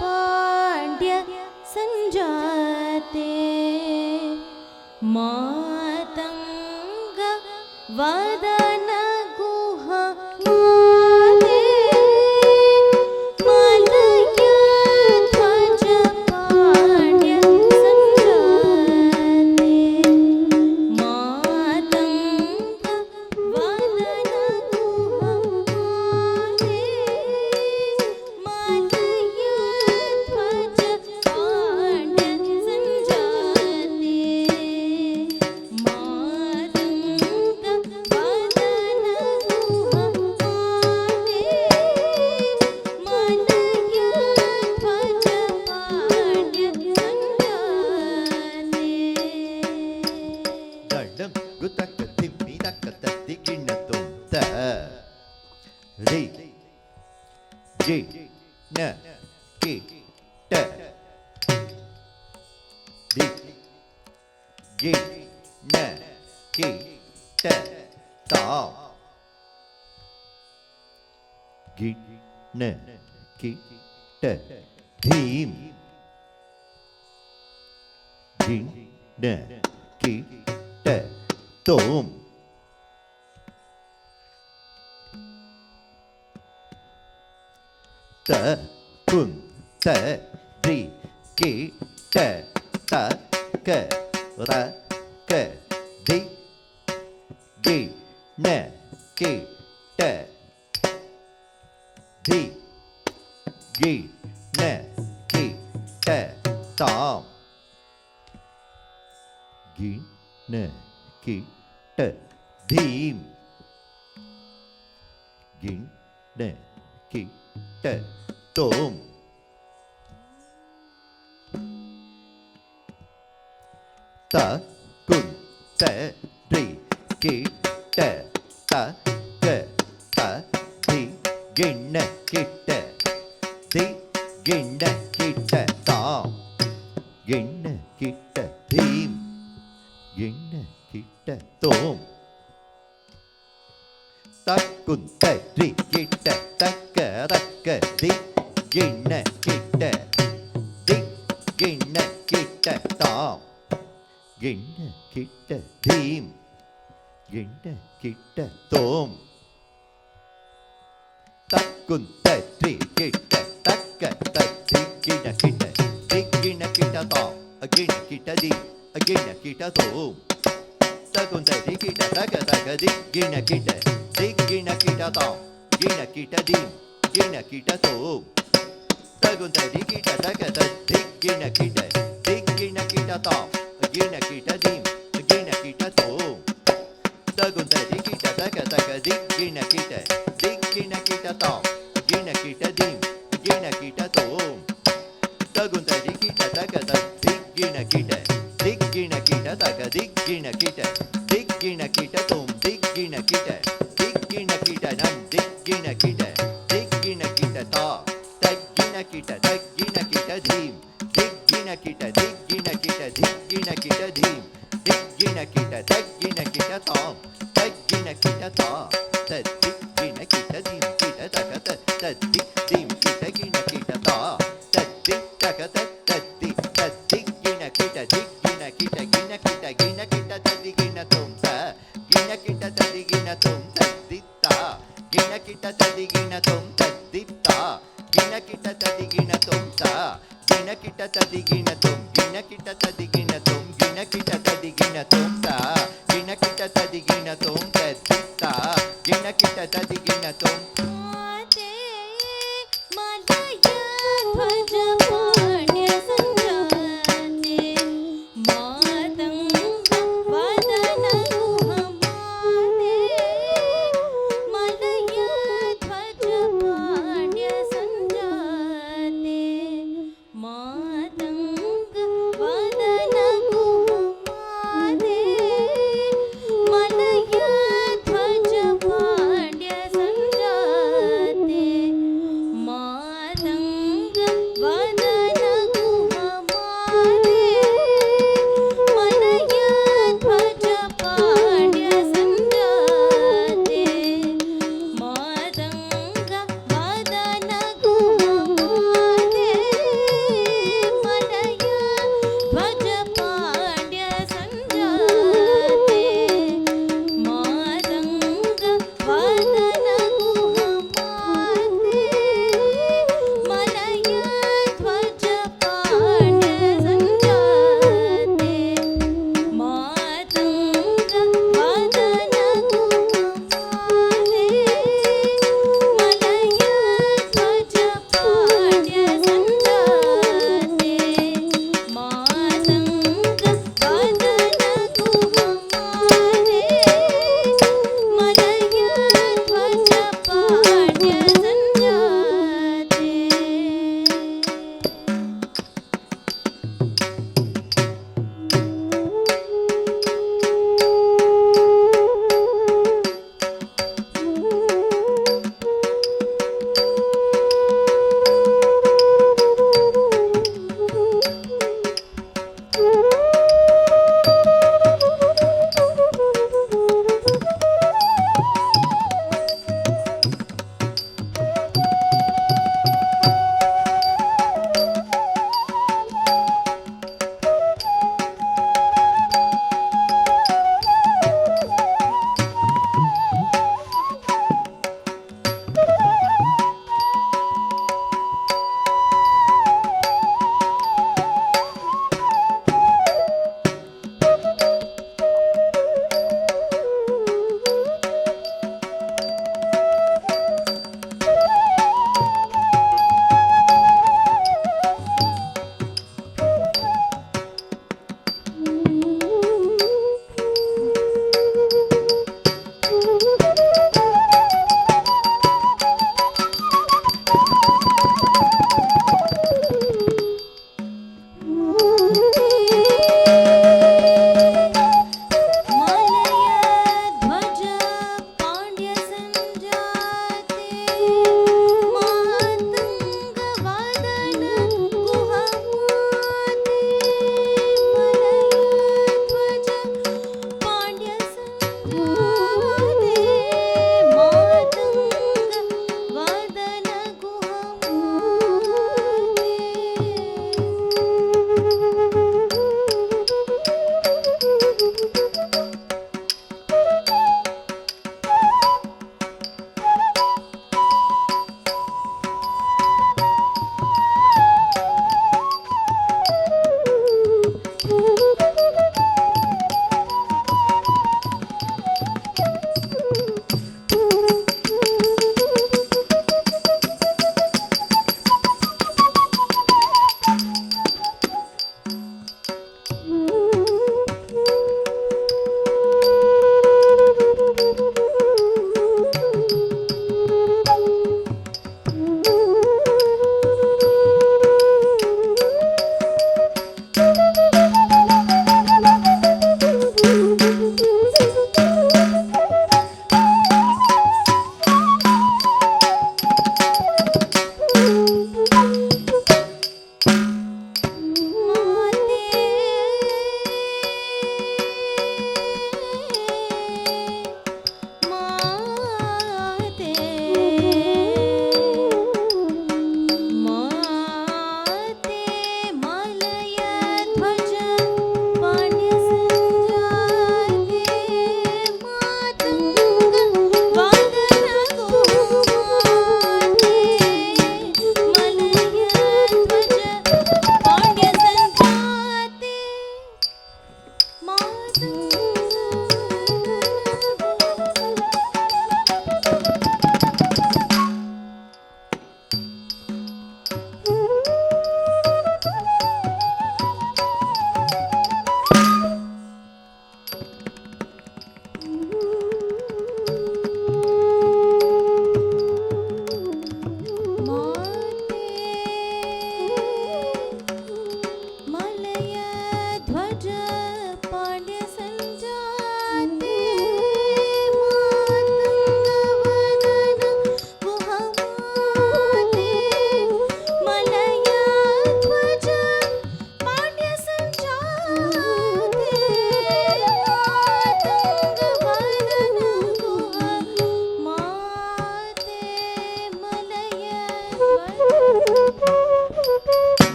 पांड्य संजाते मातंग वदन गुहा धीम गिण कीट तोम त कुं त रि की ट त क र क दि गि न की ट धि गि न की ट ताम गि न की ट धीम गि न की ट तोम त कुं त रि की ट त क त धि गिण किट धि गिण किट ताम गिण किट धीम गिण किट तोम त कुं त रि किट त क र क धि गिण किट धि गिण किट ताम गिण किट धीम गिण किट तोम त कुं त रि किट त क त धि गिण किट धि गिण किट ताम गिण किट धीम गिण किट तोम त कुं त रि किट त क धि गिण किट धि गिण किट ताम गिण किट धीम गिण किट तोम त कुं त रि किट त क धि गिण किट धि गिण किट ताम गिण किट धीम गिण किट तोम त कुं त रि किट त क धि गिण किट धि गिण किट ताम गिण किट धीम गिण किट तोम त कुं त रि किट त क धि गिण किट धि गिण किट त क धि गिण किट धि गिण किट तोम धि गिण किट धि गिण किट नम धि गिण किट धि गिण किट ता त गिण किट त गिण किट धीम धि गिण किट धि गिण किट धि गिण किट धीम धि गिण किट त गिण किट ताम त गिण किट ता त धि गिण किट धीम किट त क त धि धीम किट गिण किट ता त धि त क त धि गिण किट धि गिण किट गिण किट गिण किट त धि गिण तोम त गिण किट त धि गिण तोम त धि ता गिण किट त धि गिण तोम त धि ता गिण किट त धि गिण तोम त गिण किट त धि गिण तोम गिण किट त धि गिण तोम गिण किट त धि गिण तोम त गिण किट त धि गिण तोम त धि ता गिण किट त धि गिण तोम माते मलय ध्वज पाण्य संजाते मातंग वदन गुहमाते मलय ध्वज पाण्य संजाते मातंग वदन गुहमाते मलय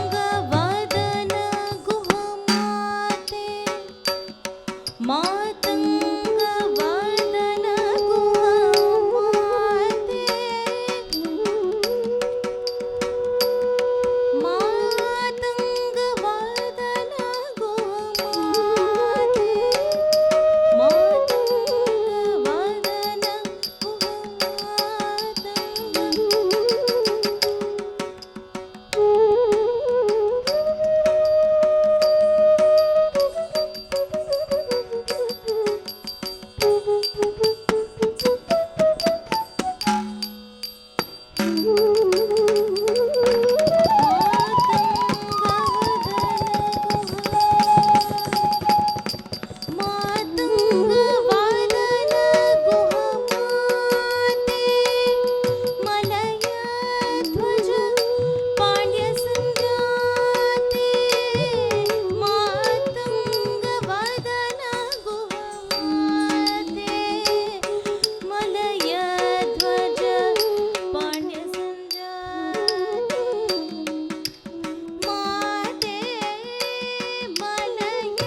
ಮಾತಂಗವದನ ಗುಹಮಾತೆ ಮಾತಂಗವದನ ಗುಹಮಾತೆ ಮಾತಂಗವದನ ಗುಹಮಾತೆ ಮಾತಂಗವದನ ಮಾತಂಗವದನ ಗುಹಮಾತೆ ಮಲಯ ಧ್ವಜ ಪಾಂಡ್ಯ ಸಂಜಾತೆ ಮಾತಂಗವದನ ಗುಹಮಾತೆ ಮಲಯ ಧ್ವಜ ಪಾಂಡ್ಯ ಸಂಜಾತೆ ಮಾತೆ ಮಲಯ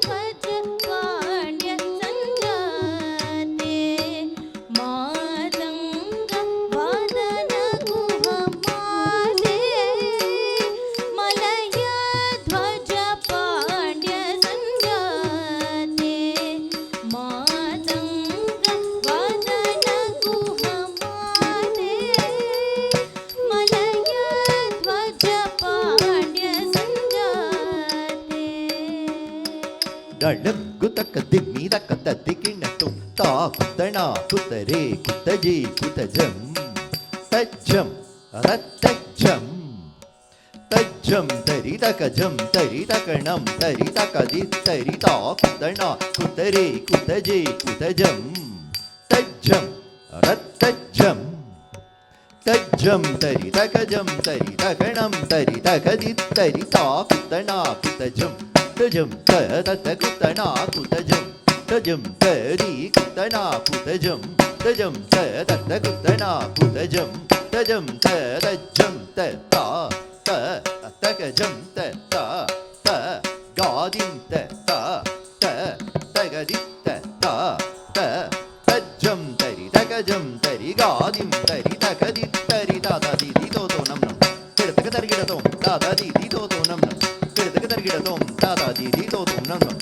ಧ್ವಜ ಪಾಂಡ್ಯ ಸಂಜಾತೆ ಮಾತಂಗವದನ ಗುಹಮಾತೆ ಮಲಯ ಧ್ವಜ ಪಾಂಡ್ಯ ಸಂಜಾತೆ ಮಾತಂಗವದನ ಗುಹಮಾತೆ ಮಲಯ ಧ್ವಜ ಪಾಂಡ್ಯ ಸಂಜಾತೆ ಡಳಗುತಕ ದಿಮ್ಮಿದಕ ತದ್ದಿಕಿಣ್ಣತು ತಾ ಕುತ್ತಣ ಕುತ್ತರೆ ಕುತ್ತಜಿ ಕುತಜಂ ತಜ್ಜಂ ರತ್ತಜ್ಜಂ ತಜ್ಜಂ ತರಿತಕಜಂ ತರಿತಕಣಂ ತರಿತಕದಿ ತರಿತಾ ಕುತ್ತಣ ಕುತ್ತರೆ ಕುತಜೆ ಕುತಜಂ ತಜ್ಜಂ ರತ್ತಜ್ಜಂ ತಜ್ಜಂ ತರಿತಕಜಂ ತರಿತಕಣಂ ತರಿತಕದಿ ತರಿತಾ ಕುತ್ತಣ ಕುತಜಂ ತಜಂ ತತ ಕುತ್ತಣ ಕುತಜಂ ತಜಂ ತರಿ ಕುತ್ತಣ ಕುತಜಂ ತಜಂ ತತ ಕುತ್ತಣ ಕುತಜಂ ತಜಂ ತಜ್ಜಂ ತತ ತ ತಕಜಂ ತತ ತ ಗಾದಿಂ ತತ ತ ತಗದಿ ತತ ತ ತಜ್ಜಂ ತರಿ ತಕಜಂ ತರಿ ಗಾದಿಂ ತರಿ ತಕದಿ ತರಿ ದಾದ ದೀದಿ ತೋತೋ ನಂ ನಂ ಕಿಡತಕ ತರ್ಗಿಡತೋಂ ದಾದ ದೀದಿ ತೋತೋ ನಂ ನಂ ಕಿಡತಕ ತರ್ಗಿಡತೋಂ ದಾದ ದೀದಿ ತೋತೋ ನಂ ನಂ